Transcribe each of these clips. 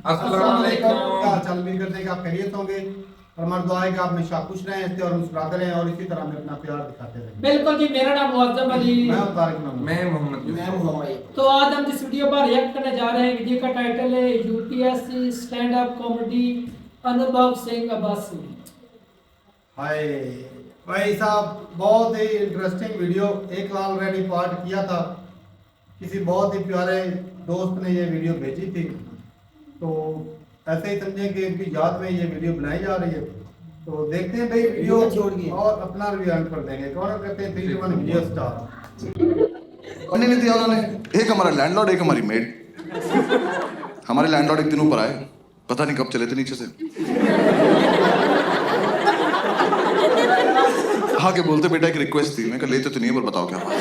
अस्सलाम वालेकुम। क्या हाल भी करते हैं कि आप खैरियत होंगे और हमारी दुआ है कि आप हमेशा खुश रहें, हंसते और मुस्कुराते रहें और इसी तरह हमें अपना प्यार दिखाते रहें। बिल्कुल जी, मेरा नाम मुअज्जम अली। मैं तारिक नाम, मैं मोहम्मद। तो आज हम जिस वीडियो पर रिएक्ट करने जा रहे हैं, वीडियो का टाइटल है यूपीएससी स्टैंड अप कॉमेडी अनुभव सिंह अब्बासी। हाय भाई साहब, बहुत ही इंटरेस्टिंग वीडियो एक ऑलरेडी पार्ट किया था। किसी बहुत ही प्यारे दोस्त ने ये वीडियो भेजी थी, तो ऐसे ही समझें कि इनकी याद में ये वीडियो बनाई जा रही है। तो देखते हैं भाई वीडियो और अपना रिव्यू एंड कर देंगे। कौन कहते हैं 3 2 1 वीडियो स्टार्ट। पढ़ने नहीं दिया उन्होंने। एक हमारा लैंडलॉर्ड, एक हमारी मेड। हमारे लैंडलॉर्ड एक दिन ऊपर आए, पता नहीं कब चले थे नीचे से। हाँ के बोलते बेटा एक रिक्वेस्ट थी। मैं कहा लेते तो नहीं है पर बताओ क्या बात।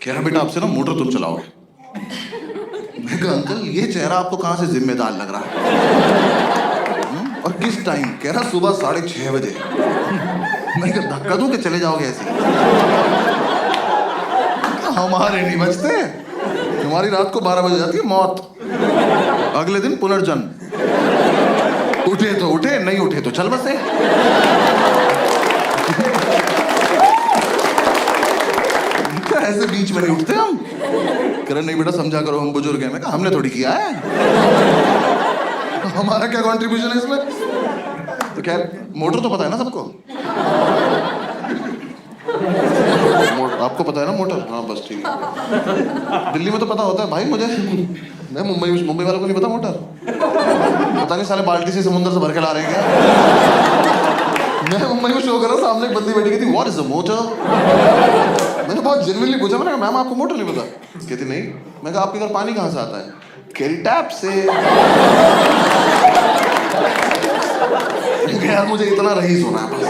कह रहा बेटा आपसे ना मोटर तुम चलाओगे। मैं कहा अंकल ये चेहरा आपको कहाँ से जिम्मेदार लग रहा है और किस टाइम? कह रहा सुबह 6:30 बजे। मैं कहा धक्का दूं कि चले जाओगे ऐसे? हमारे नहीं बचते, हमारी रात को 12 बजे जाती है मौत। अगले दिन पुनर्जन्म। उठे तो उठे, नहीं उठे तो चल बसे। क्या ऐसे बीच में नहीं उठते हम? कह रहे नहीं बेटा समझा करो, हम बुजुर्ग हैं। मैं कहा हमने थोड़ी किया है, हमारा क्या कंट्रीब्यूशन है इसमें? तो खैर मोटर तो पता है ना सबको। आपको पता है ना मोटर? हाँ बस ठीक है। दिल्ली में तो पता होता है भाई मुझे। मैं मुंबई वालों को नहीं पता मोटर। पता नहीं साले बाल्टी से समुद्र से भर के ला रहे हैं क्या। मैं मुंबई में शो कर रहा, सामने एक बंदी बैठी गई थी, व्हाट इज अ मोटर। मैंने बहुत जेन्युइनली पूछा, मैंने कहा मैम आपको मोटर नहीं पता? कहती नहीं। मैं कहा आपके घर पानी कहाँ से आता है? कह रही टैप से। यार मुझे इतना रईस होना है बस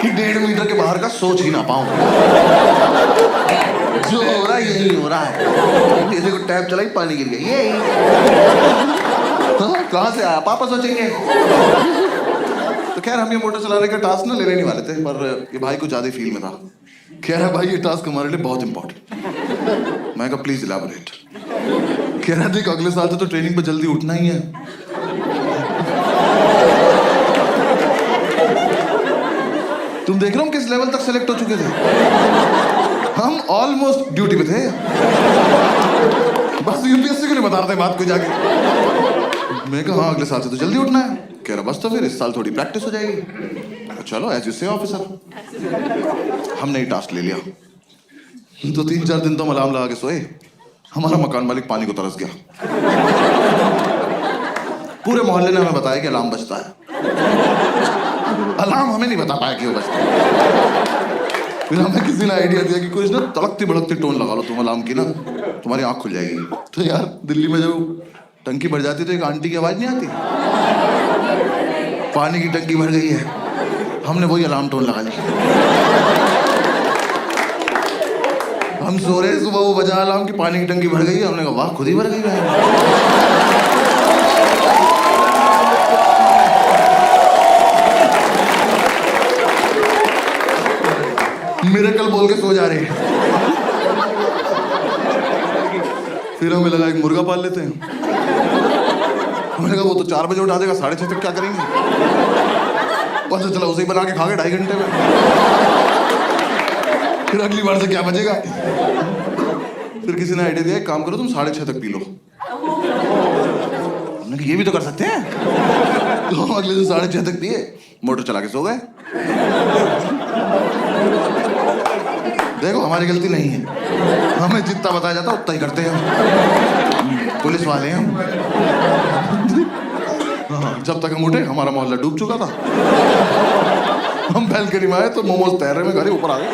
कि 1.5 मीटर के बाहर का सोच ही ना पाऊं। जो हो रहा है यही हो रहा है। ये देखो टैप चलाई पानी गिर गया, ये कहाँ से आया पापा सोचेंगे। तो खैर हम ये मोटर चलाने का टास्क ना लेने नहीं वाले थे, पर ये भाई को ज्यादा फील में था। कह रहा भाई ये टास्क हमारे लिए बहुत इंपॉर्टेंट। मैं कहा प्लीज इलैबोरेट। कह रहा देख अगले साल तो ट्रेनिंग पे जल्दी उठना ही है। तुम देख रहे हो किस लेवल तक सेलेक्ट हो चुके थे। हम ऑलमोस्ट ड्यूटी पे थे, बस यूपीएससी को नहीं बता रहे थे बात को जाके। मैं कहा हाँ अगले साल से तो जल्दी उठना है। कह रहा बस तो फिर इस साल थोड़ी प्रैक्टिस हो जाएगी। चलो एज यू से ऑफिसर। हमने ही टास्क ले लिया। तो 3-4 दिन तो हम अलार्म लगा के सोए। हमारा मकान मालिक पानी को तरस गया। पूरे मोहल्ले ने हमें बताया कि अलार्म बजता है। अलार्म हमें नहीं बता पाया क्यों बजता है। फिर हमें किसी ने आइडिया दिया कि कुछ ना तड़कती भड़कती टोन लगा लो तुम अलार्म की ना, तुम्हारी आंख खुल जाएगी। तो यार दिल्ली में जब टंकी भर जाती तो एक आंटी की आवाज नहीं आती, पानी की टंकी भर गई है। हमने वही अलार्म टोन लगा ली। हम सो रहे, सुबह वो बजा अलार्म की पानी की टंकी भर गई है। हमने कहा वाह खुद ही भर गई है। मिरेकल बोल के सो जा रहे हैं। फिर हमें लगा एक मुर्गा पाल लेते हैं। हमने कहा वो तो 4 बजे उठा देगा, 6:30 तक क्या करेंगे? पता चला उसे ही बना के खा गए 2.5 घंटे में। फिर अगली बार से क्या बचेगा? फिर किसी ने आइडिया दिया एक काम करो तुम 6:30 तक पी लो। हमने कहा ये भी तो कर सकते हैं। तो हम अगले दिन 6:30 तक पिए, मोटर चला के सो गए। देखो हमारी गलती नहीं है, हमें जितना बताया जाता उतना ही करते हैं। पुलिस वाले हैं हम। हाँ, जब तक हम उठे हमारा मोहल्ला डूब चुका था। हम बैल्कनी में आए तो मोमोज तैर रहे में घर ऊपर आ गए।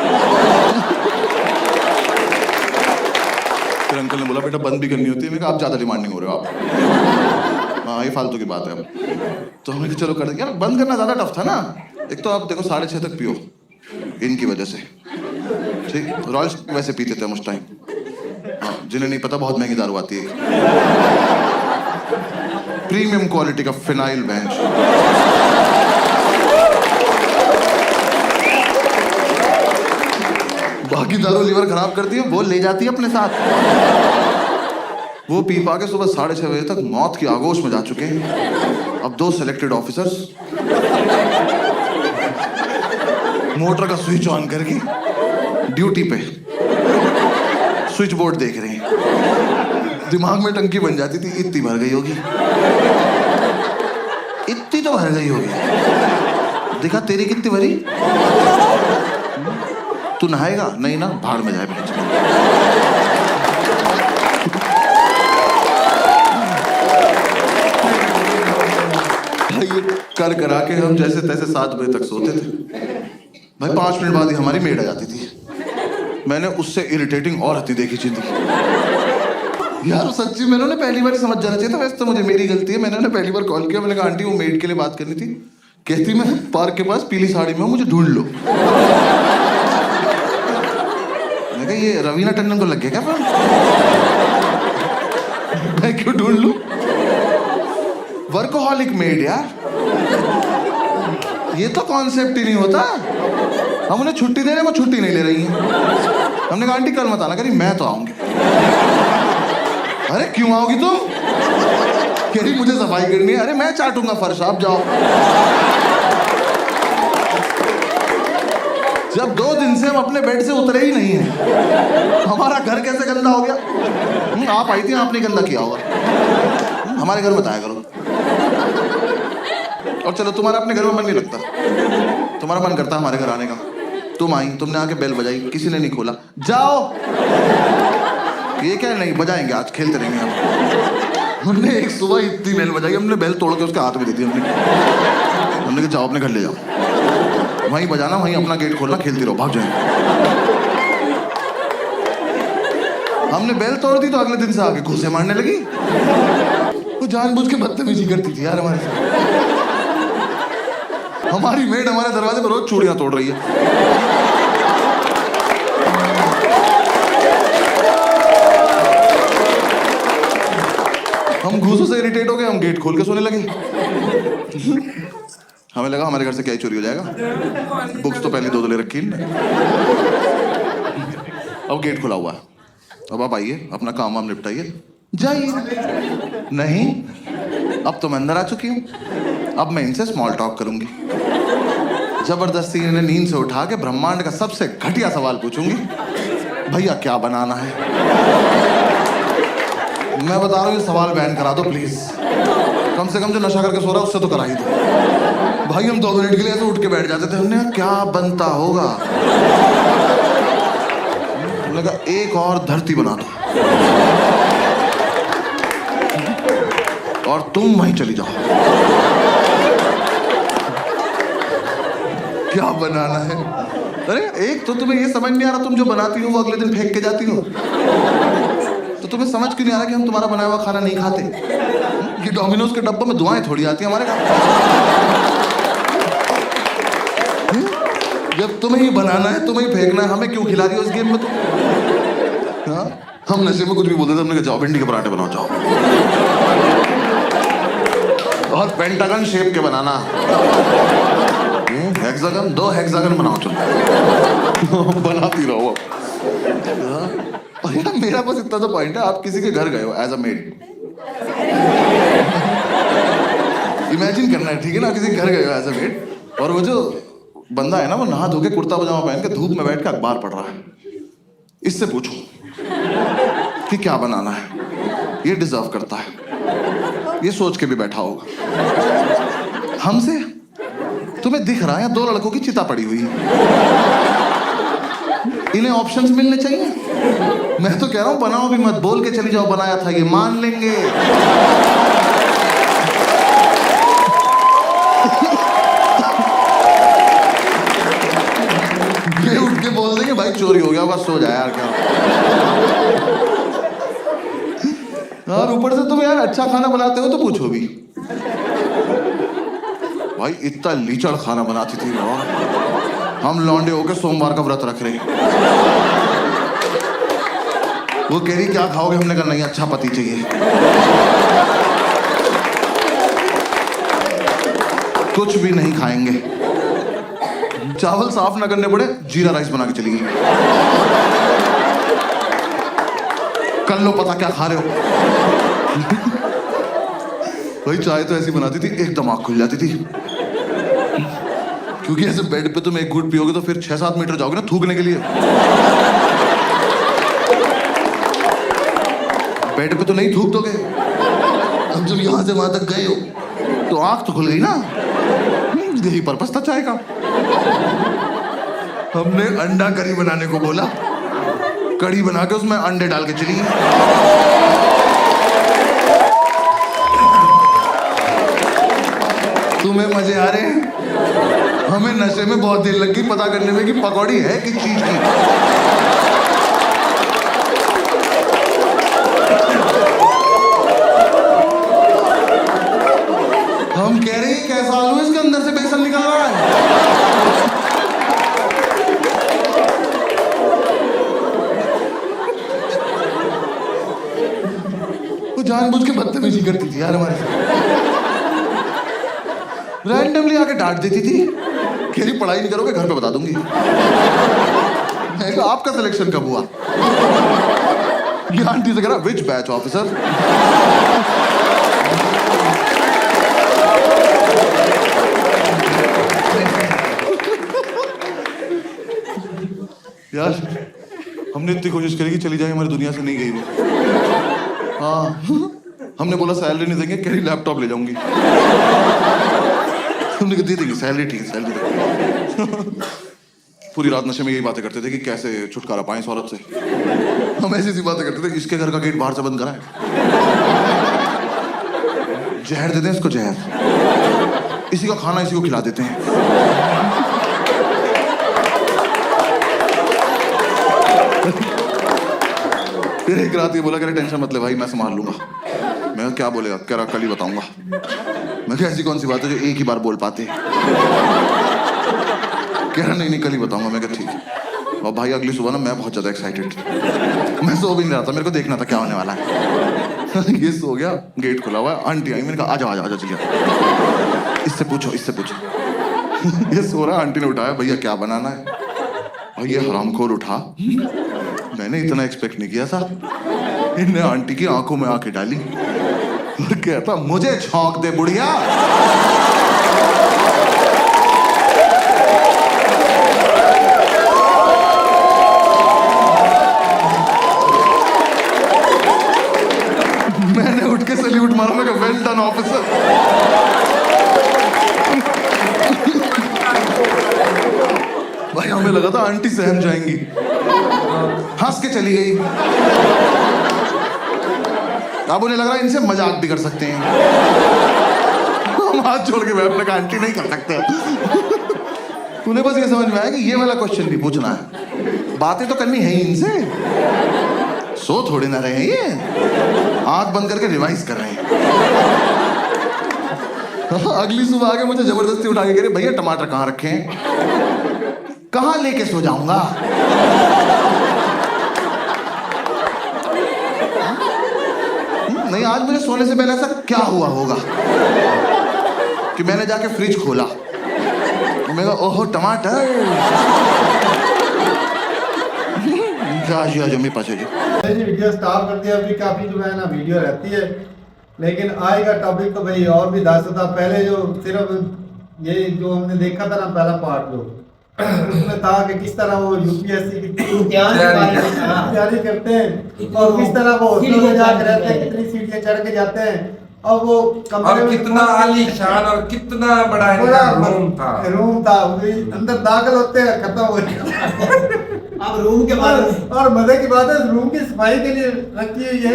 फिर अंकल ने बोला बेटा बंद भी करनी होती है। मैं कहा आप ज्यादा डिमांडिंग हो रहे हो आप। हाँ ये फालतू की बात है। अब तो हमने कहा चलो कर देंगे। यार बंद करना ज्यादा टफ था ना। एक तो आप देखो 6:30 तक पियो इनकी वजह से। ठीक रॉयल्स वैसे पीते थे हम उस टाइम। हाँ जिन्हें नहीं पता बहुत महंगी दारू आती है, प्रीमियम क्वालिटी का फिनाइल बेंच। बाकी दारू लीवर खराब करती है, वो ले जाती है अपने साथ। वो पी पा के सुबह 6:30 बजे तक मौत की आगोश में जा चुके हैं। अब 2 सिलेक्टेड ऑफिसर्स मोटर का स्विच ऑन करके ड्यूटी पे स्विच बोर्ड देख रहे हैं। दिमाग में टंकी बन जाती थी, इतनी भर गई होगी, इतनी तो भर गई होगी। देखा तेरी कितनी भरी? तू नहाएगा? नहीं ना, भाड़ में जाए। कर करा के हम जैसे तैसे 7 बजे तक सोते थे भाई। 5 मिनट बाद ही हमारी मेड आ जाती थी। मैंने उससे इरिटेटिंग और हत्ती देखी थी यार। सच्ची मैंने उन्हें पहली बार समझ जाना चाहिए था। वैसे तो मुझे मेरी गलती है, मैंने उन्हें पहली बार कॉल किया। मैंने कहा आंटी वो मेड के लिए बात करनी थी। कहती मैं पार्क के पास पीली साड़ी में हूं, मुझे ढूंढ लो। मैं कहा ये रवीना टंडन को लग गया क्या? मैं क्यों ढूंढ लूं? वर्कोहॉलिक मेड यार, ये तो कॉन्सेप्ट ही नहीं होता। हम उन्हें छुट्टी दे रहे हैं, वो छुट्टी नहीं ले रही हैं। हमने कहा आंटी कल मत आना। कह रही मैं तो आऊंगी। अरे क्यों आओगी तुम? कह रही मुझे सफाई करनी है। अरे मैं चाटूंगा फर्श, आप जाओ। जब 2 दिन से हम अपने बेड से उतरे ही नहीं हैं, हमारा घर कैसे गंदा हो गया? आप आई थी, आपने गंदा किया होगा। हमारे घर बताया करो। और चलो तुम्हारा अपने घर में मन नहीं लगता, तुम्हारा मन करता है हमारे घर आने का। तुम आई, तुमने आके बेल बजाई, किसी ने नहीं खोला। जाओ। ये क्या नहीं बजाएंगे, आज खेलते रहेंगे हम। हमने एक सुबह इतनी बेल बजाई, हमने बेल तोड़ के उसके हाथ में दे दी। हमने कहा जाओ अपने घर ले जाओ, वहीं बजाना, वहीं अपना गेट खोलना, खेलती रहो, भाग जाएंगे। हमने बेल तोड़ दी तो अगले दिन से आके घूंसे मारने लगी। वो जानबूझ के बदतमीजी करती थी यार हमारे साथ। हमारी मेड हमारे दरवाजे पर रोज चूड़ियां तोड़ रही है। हम घूसों से इरिटेट हो गए, हम गेट खोल के सोने लगे। हमें लगा हमारे घर से क्या ही चोरी हो जाएगा। बुक्स तो पहले 2 ले रखी है। अब गेट खुला हुआ है। अब आप आइए, अपना काम वाम निपटाइए, जाइए। नहीं, अब तो मैं अंदर आ चुकी हूँ। अब मैं इनसे स्मॉल टॉक करूंगी। जबरदस्ती इन्हें नींद से उठा के ब्रह्मांड का सबसे घटिया सवाल पूछूंगी, भैया क्या बनाना है? मैं बता रहा हूँ, ये सवाल बैन करा दो प्लीज। कम से कम जो नशा करके सो रहा है उससे तो करा ही दो। भाई हम 2 मिनट के लिए ऐसे उठ के बैठ जाते थे। हमने कहा क्या बनता होगा? हमने कहा एक और धरती बना दो और तुम वहीं चली जाओ। क्या बनाना है? अरे एक तो तुम्हें ये समझ नहीं आ रहा, तुम जो बनाती हो वो अगले दिन फेंक के जाती हो। तो तुम्हें समझ क्यों नहीं आ रहा कि हम तुम्हारा बनाया हुआ खाना नहीं खाते? ये डोमिनोज के डब्बों में दुआएं थोड़ी आती हैं हमारे घर। जब तुम्हें ही बनाना है, तुम्हें ही फेंकना है, हमें क्यों खिला रही हो इस गेम में तुम? हाँ? हम नशे में कुछ भी बोलते थे। हमने कहा जाओ भिंडी के पराठे बनाओ, जाओ। और पेंटागन शेप के बनाना, हेक्सागन, 2 हेक्सागन बनाओ तुम। बनाती रहो। और यार मेरा बस इतना तो पॉइंट है, आप किसी के घर गए हो एज अ मेड, इमेजिन करना है, ठीक है ना? किसी के घर गए हो एज अ मेड, और वो जो बंदा है ना, वो नहा धो के कुर्ता पजामा पहन के धूप में बैठ के अखबार पढ़ रहा है। इससे पूछो कि क्या बनाना है, ये डिजर्व करता है, ये सोच के भी बैठा होगा। हमसे तुम्हें दिख रहा है 2 लड़कों की चिता पड़ी हुई है, इन्हें ऑप्शंस मिलने चाहिए। मैं तो कह रहा हूं बनाओ भी मत, बोल के चली जाओ बनाया था, ये मान लेंगे। ये उठ के बोल देंगे भाई चोरी हो गया, बस सो जाए यार। क्या और ऊपर से तुम यार अच्छा खाना बनाते हो तो पूछो भी। भाई इतना लीचड़ खाना बनाती थी और हम लौंडे होके सोमवार का व्रत रख रहे। वो कह रही क्या खाओगे? हमने कहा नहीं, अच्छा पति चाहिए। कुछ भी नहीं खाएंगे, चावल साफ ना करने पड़े, जीरा राइस बना के चली गई। कर लो पता क्या खा रहे हो। भाई चाय तो ऐसी बनाती थी एकदम आँख खुल जाती थी, क्योंकि ऐसे बेड पे तुम एक घूंट पियोगे तो फिर 6-7 मीटर जाओगे ना थूकने के लिए। बेड पे तो नहीं थूक दोगे, अब जब यहां से वहां तक गए हो तो आंख तो खुल गई ना। यही पर्पस था चाय का। हमने अंडा करी बनाने को बोला, कड़ी बना के उसमें अंडे डाल के चली। तुम्हें मजे आ रहे हैं, हमें नशे में बहुत देर लगी पता करने में कि पकौड़ी है किस चीज की। हम कह रहे हैं कैसा आलू है, इसके अंदर से बेसन निकल रहा है। वो जानबूझ के बदतमीजी करती थी यार हमारे साथ, रैंडमली आके डांट देती थी, कह रही पढ़ाई नहीं करोगे घर पे बता दूंगी। आपका सिलेक्शन कब हुआ? ये आंटी से कह रहा विच बैच ऑफिसर। यार हमने इतनी कोशिश करी कि चली जाए, हमारी दुनिया से नहीं गई वो। हाँ हमने बोला सैलरी नहीं देंगे, कह रही लैपटॉप ले जाऊंगी। हमने कहा दे देंगे सैलरी, ठीक है सैलरी। पूरी रात नशे में यही बातें करते थे कि कैसे छुटकारा पाएं इस औरत से। हम ऐसी बातें करते थे, इसके घर का गेट बाहर से बंद करा है, जहर दे दें इसको, जहर इसी का खाना इसी को खिला देते हैं। फिर एक रात ये बोला कह रहे टेंशन मत ले भाई मैं संभाल लूंगा। मैं क्या बोलेगा, कह रहा कल ही बताऊंगा। मैं क्या ऐसी कौन सी बात है जो एक ही बार बोल पाते। कह रहा नहीं कल ही बताऊंगा। मैं क्या ठीक है। और भाई अगली सुबह ना मैं बहुत ज्यादा एक्साइटेड, मैं सो भी नहीं रहा था, मेरे को देखना था क्या होने वाला है। ये सो गया, गेट खुला हुआ है, आंटी आई, मैंने कहा आजा आजा आजा चलिए, इससे पूछो इससे पूछो। ये सो रहा, आंटी ने उठाया, भैया क्या बनाना है। और ये हरामखोर उठा, मैंने इतना एक्सपेक्ट नहीं किया था। इनने आंटी की आंखों में आंखें डाली और कहता मुझे छौंक दे बुढ़िया। मैंने उठ के सैल्यूट मारा, मैं कहा वेल डन ऑफिसर। भाई हमें लगा था आंटी सहम जाएंगी, हंस के चली गई। अब उन्हें लग रहा है इनसे मजाक भी कर सकते हैं। हम हाथ जोड़ के बैठने का आंटी नहीं कर सकते। उन्हें बस ये समझ में आया कि ये वाला क्वेश्चन भी पूछना है, बातें तो करनी है ही इनसे, सो थोड़े ना रहे हैं ये, आंख बंद करके रिवाइज कर रहे हैं। अगली सुबह आके मुझे जबरदस्ती उठा के कह रहे भैया टमाटर कहाँ रखे हैं, कहाँ लेके सो जाऊंगा। नहीं आज मुझे सोने से पहले ऐसा क्या हुआ होगा कि मैंने जाके फ्रिज खोला, तो मैं कहा ओहो टमाटर। जमी पाचे जी वीडियो स्टॉप कर दिया, अभी काफी जो है ना वीडियो रहती है, लेकिन आएगा टॉपिक तो भाई और भी 10 था। पहले जो सिर्फ ये जो हमने देखा था ना पहला पार्ट जो उसमें था कि किस तरह वो यूपीएससी की तैयारी करते हैं और किस तरह वो होटल में जाकर रहते हैं, कितनी सीढ़ियां चढ़ के जाते हैं और वो और कितना आलीशान और कितना बड़ा रूम था अंदर दाखिल होते हैं खत्म हो जाता। अब रूम के बाद और मजे की बात है रूम की सफाई के लिए रखी हुई है,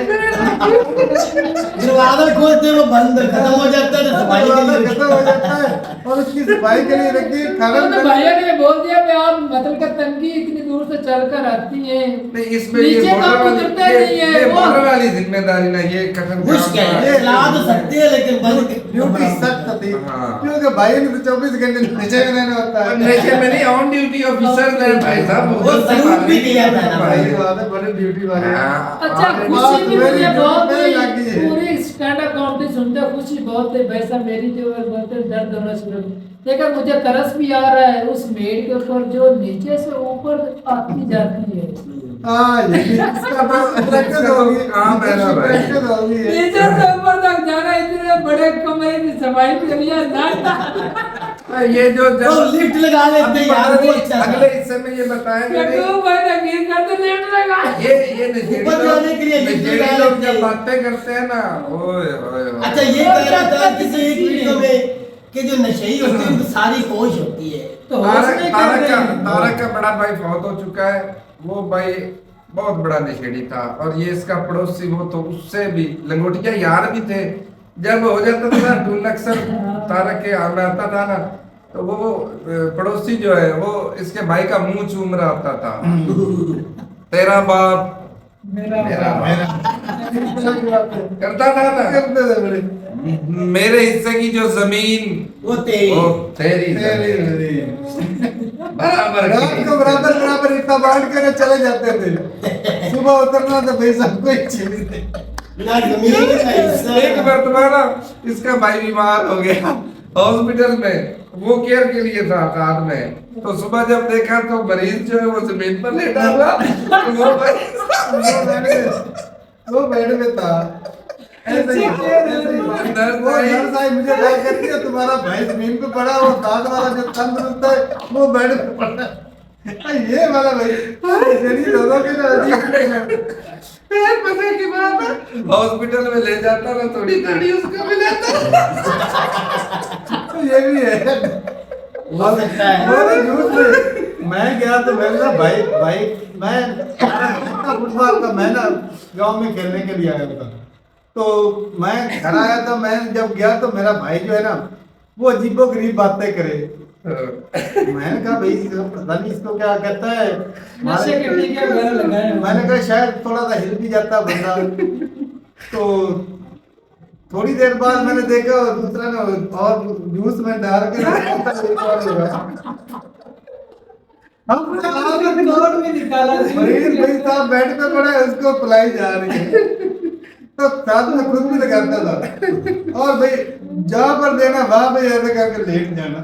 दरवाजा खोलते वो बंद खत्म हो जाता है, सफाई के लिए खत्म हो जाता है और उसकी सफाई के लिए रखी है। तो भैया ने बोल दिया कि आप मतलब का तंगी इतनी दूर से चलकर आती है, इसमें ये बॉर्डर वाली जिम्मेदारी ना ये कथन ला तो सकते हैं लेकिन ड्यूटी सख्त थी क्योंकि भाई ने तो 24 घंटे नशे में रहना होता है। नशे में नहीं, ऑन ड्यूटी ऑफिसर है भाई साहब, वो सलूट भी किया था ना भाई बात है, बड़े ड्यूटी वाले। अच्छा खुशी भी मुझे बहुत हुई, पूरी स्टैंड अप कॉमेडी सुनते खुशी बहुत है भाई साहब, मेरी जो बहुत दर्द होना शुरू, लेकिन मुझे तरस भी आ रहा है उस मेड के ऊपर जो नीचे से ऊपर आती जाती है। हाँ ये भी इसका तो प्रैक्टिस होगी, काम है ना भाई। प्रैक्टिस होगी ये। नीचे से ऊपर तक जाना इतने बड़े कमरे की सफाई के लिए ना ये जो तो लिफ्ट लगा लेते हैं यार, वो अच्छा था। अगले हिस्से में ये बताएंगे कटू भाई ना गिर कर तो लेट लगा ये नशेड़ी ऊपर जाने के लिए लिफ्ट नशेड़ी लगा लोग लेते जब हैं। बातें करते हैं ना, ओए ओए ओए। अच्छा ये कह रहा था किसी एक वीडियो में कि जो नशेई होती है उनको सारी होश होती है। तो होश में क्या तारक का बड़ा भाई फौत हो चुका है। वो भाई बहुत बड़ा नशेड़ी था और ये इसका पड़ोसी वो तो उससे भी लंगोटिया यार भी थे। जब हो जाता था ना टून अक्सर तारक के आना आता था ना, तो वो पड़ोसी जो है वो इसके भाई का मुंह चूम रहा होता था। तेरा बाप मेरा करता था ना, करते थे बड़े। मेरे हिस्से की जो जमीन वो तेरी वो तेरी तेरी जमीन। मेरी। बराबर रात की। को बराबर बराबर इतना बांट कर चले जाते थे, सुबह उतरना तो भाई सबको ही चाहिए थे। ना जमीन का हिस्सा एक मरतबा इसका भाई बीमार हो गया हॉस्पिटल में, वो केयर के लिए था रात में। तो सुबह जब देखा तो मरीज जो है वो जमीन पर लेटा हुआ। वो बेड में था। ऐसे ही वो नर्स आई मुझे कहा करती है तुम्हारा भाई जमीन पे पड़ा, वो दांत वाला जो तंदुरुस्त है वो बेड पे पड़ा। ये वाला भाई शरीर लोगों के लिए अजीब। पता की बात है, हॉस्पिटल में ले जाता ना थोड़ी थोड़ी उसको मिलाता। ये भी है। हो सकता है। वो तो झूठ नहीं। मैं गया तो मैंने कहा भाई भाई मैं फुटबॉल का मैं ना गांव में खेलने के लिए आया था। तो मैं घर आया था, मैं जब गया तो मेरा भाई जो है ना वो अजीबो गरीब बातें करे। मैंने कहा भाई पता नहीं इसको क्या कहता है। नशे के टीके वगैरह लगाए हैं। मैंने कहा शायद थोड़ा सा हिल भी जाता बंदा। तो थोड़ी देर बाद मैंने देखा और दूसरा ना और जूस में डाल के कोड भी निकाला मरीज भाई साहब बेड पे पड़ा है, उसको पिलाई जा रही है। तो साथ में खुद भी लगाता था और भाई जहाँ पर देना वहां पे ऐसे करके लेट जाना।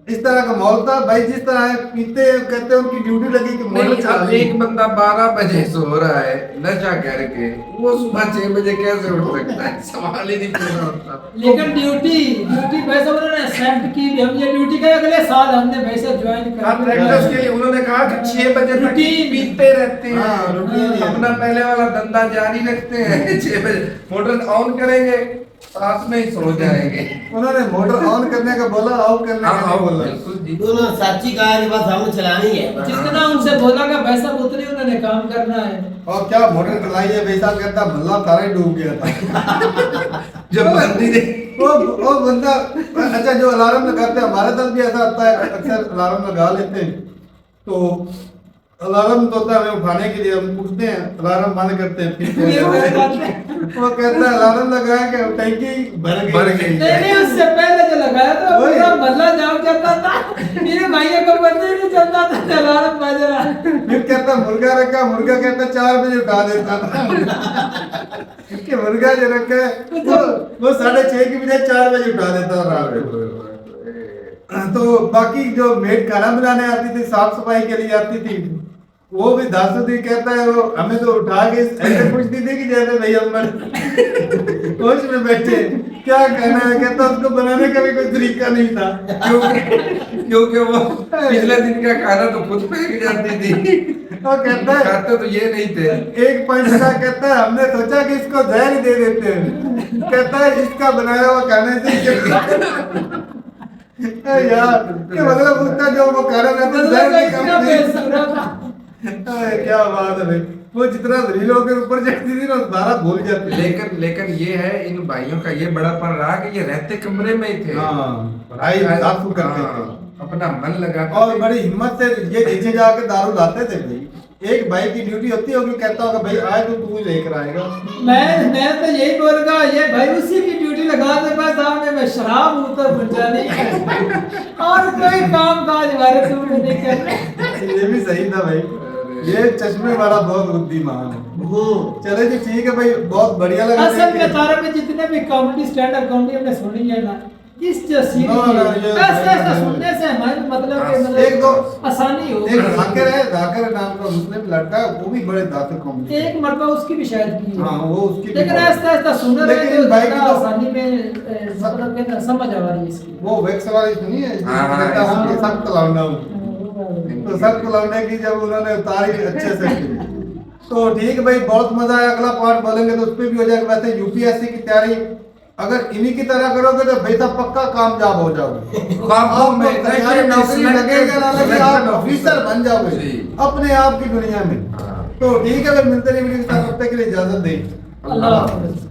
इस तरह का माहौल था भाई। जिस तरह है पीते कहते हैं उनकी ड्यूटी लगी कि मोटर नहीं, चला अब दी। एक बंदा 12 बजे सो रहा है नशा करके, वो सुबह 6 बजे कैसे उठ सकता है? सवाल ही नहीं पूरा होता। लेकिन ड्यूटी वैसे उन्होंने एक्सेप्ट की भी। हम ये ड्यूटी का अगले साल हमने वैसे ज्वाइन हाँ, प्रैक्टिस के लिए उन्होंने कहा कि 6 बजे तक रूटीन पीते रहते हैं। हाँ, रूटीन ही है। अपना पहले वाला धंधा जारी रखते हैं। 6 बजे मोटर ऑन करेंगे, साथ में ही सो जाएंगे। उन्होंने मोटर ऑन करने का बोला, ऑफ करने का हाँ, नहीं बोला। बिल्कुल जी। दोनों साची कहा कि बस हमने चलानी है। जितना उनसे बोला का पैसा उतने उन्होंने काम करना है। और क्या मोटर चलाई है वैसा कहता भल्ला सारा ही डूब गया था। जब बंदी ने वो बंदा अच्छा जो अलार्म लगाते हैं हमारे दल भी ऐसा होता है, अक्सर अलार्म लगा लेते हैं। तो अलार्म तो होता है हमें उठाने के लिए, हम उठते हैं अलार्म बंद करते हैं फिर वो कहता है अलार्म लगाया कि टैंकी भर गई। नहीं उससे पहले जो लगाया था वही। पूरा मल्ला जाम करता था। मेरे भाइयों को पता ही नहीं चलता था अलार्म बज रहा है। फिर कहता मुर्गा रखा, मुर्गा कहता 4 बजे उठा देता था। कि मुर्गा जो रखा है वो 6:30 की बजाय 4 बजे उठा देता था रात को। तो बाकी जो मेड खाना बनाने आती थी, साफ सफाई के लिए आती थी, वो भी दासुदी कहता है वो हमें तो उठा के ऐसे पूछती थी कि जैसे भाई हम होश में बैठे क्या कहना है। कहता उसको बनाने का भी कोई तरीका नहीं था। क्योंकि वो पिछले दिन का खाना तो खुद फेंक जाती थी। वो कहता है खाते तो ये नहीं थे। एक पंच का कहता है हमने सोचा कि इसको जहर ही दे देते हैं। कहता है इसका बनाया हुआ खाने से यार कि मतलब उसका जो वो खाना रहता है जहर नहीं खाते। क्या बात है भाई। वो जितना रीलों के ऊपर चढ़ती थी ना सारा भूल जाती थी। लेकिन ये है इन भाइयों का ये बड़ापन रहा कि ये रहते कमरे में ही थे। भाई साफ सुथरा करते थे। अपना मन लगा और बड़ी हिम्मत से ये नीचे जाके दारू लाते थे भाई। एक भाई की ड्यूटी होती होगी, कहता होगा भाई आज तो तू ही लेकर आएगा। मैं तो यही बोलूंगा ये भाई उसी की ड्यूटी लगा दे बस सामने में शराब उतर पहुंचा नहीं और कोई काम काज हमारे तुम नहीं कर रहे। ये भी सही था भाई। ये चश्मे वाला बहुत बुद्धिमान है। चले जी ठीक है भाई, बहुत बढ़िया लगा असल में तारा में जितने भी कॉमेडी स्टैंड अप कॉमेडी हमने सुनी है ना, इस जो सीख No, no, ये ऐसा ऐसा सुनने से हमारे मतलब कि मतलब एक दो आसानी हो एक जाकिर नाम का मुस्लिम लड़का है, वो भी बड़े जाकिर कॉम्पिटिशन। एक मरतबा उसकी भी शायद की है। हाँ, वो उसकी भी लेकिन बहुत- ऐसा ऐसा सुन रहे लेकिन तो भाई की ज़्यादा तो- आसानी में मतलब कि ना समझ आ रही है इसकी। वो वैक्स वाली सुनी है, हाँ, हाँ, कहता हूँ कि सख्त लौंडा हूँ। हाँ, तो सख्त लौंडे की जब उन्होंने उतारी अच्छे से की। तो ठीक है भाई, बहुत मजा आया। अगला पार्ट बोलेंगे तो उस पर भी हो जाएगा। वैसे यूपीएससी की तैयारी अगर इन्हीं की तरह करोगे तो भाई साहब पक्का कामयाब हो जाओगे। ख्वाबों में आपको सरकारी नौकरी लगेगा ना लगे, आप ऑफिसर बन जाओगे जी। अपने आप की दुनिया में। हाँ। तो ठीक है भाई, मिलते नहीं वीडियो के साथ, तब तक के लिए इजाजत दें। अल्लाह हाफ़िज़।